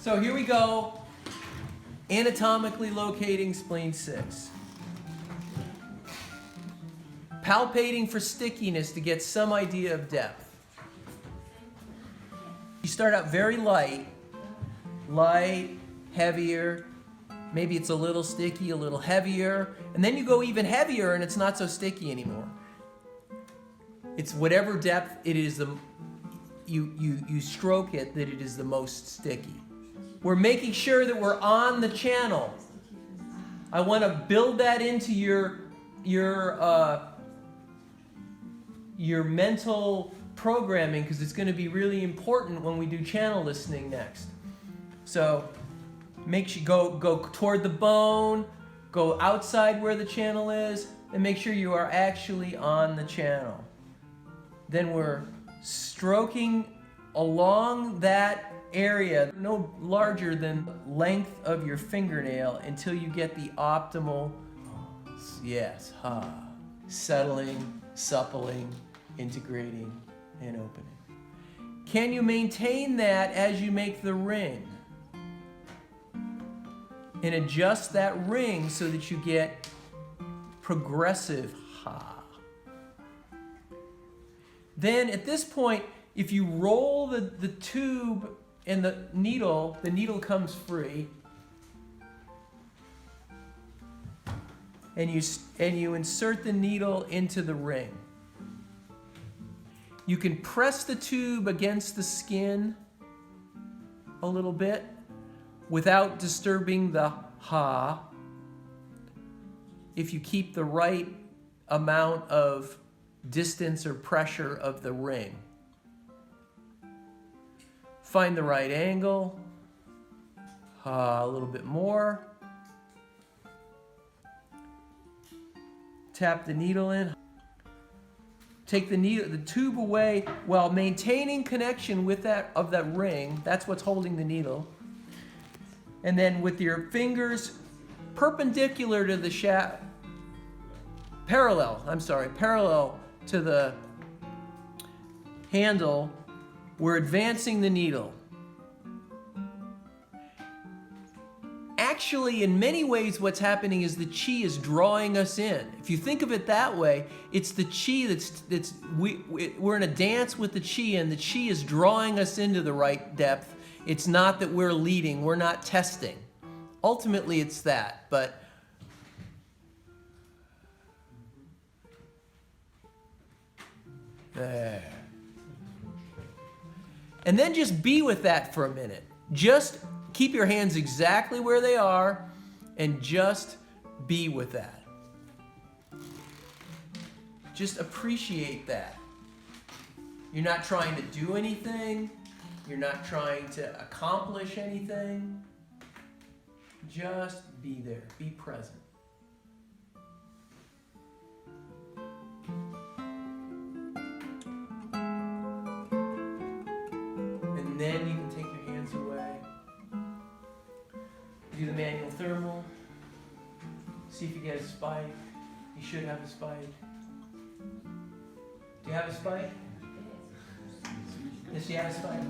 So here we go, anatomically locating spleen 6. Palpating for stickiness to get some idea of depth. You start out very light, heavier, maybe it's a little sticky, a little heavier, and then you go even heavier and it's not so sticky anymore. It's whatever depth it is, you stroke it that it is the most sticky. We're making sure that we're on the channel. I want to build that into your mental programming, because it's going to be really important when we do channel listening next. So make sure you go toward the bone, go outside where the channel is, and make sure you are actually on the channel. Then we're stroking along that area, no larger than the length of your fingernail, until you get the optimal, yes, settling, suppling, integrating, and opening. Can you maintain that as you make the ring? And adjust that ring so that you get progressive Then at this point, if you roll the tube and the needle comes free, and you insert the needle into the ring. You can press the tube against the skin a little bit without disturbing the if you keep the right amount of distance or pressure of the ring. Find the right angle, a little bit more. Tap the needle in. Take the tube away while maintaining connection with that ring. That's what's holding the needle. And then with your fingers perpendicular to the shaft, parallel to the handle, we're advancing the needle. Actually, in many ways, what's happening is the chi is drawing us in. If you think of it that way, it's the chi we're in a dance with the chi, and the chi is drawing us into the right depth. It's not that we're leading, we're not testing. Ultimately, it's that, but there. And then just be with that for a minute. Just keep your hands exactly where they are and just be with that. Just appreciate that. You're not trying to do anything. You're not trying to accomplish anything. Just be there. Be present. And then you can take your hands away. Do the manual thermal. See if you get a spike. You should have a spike. Do you have a spike? Yes, you have a spike.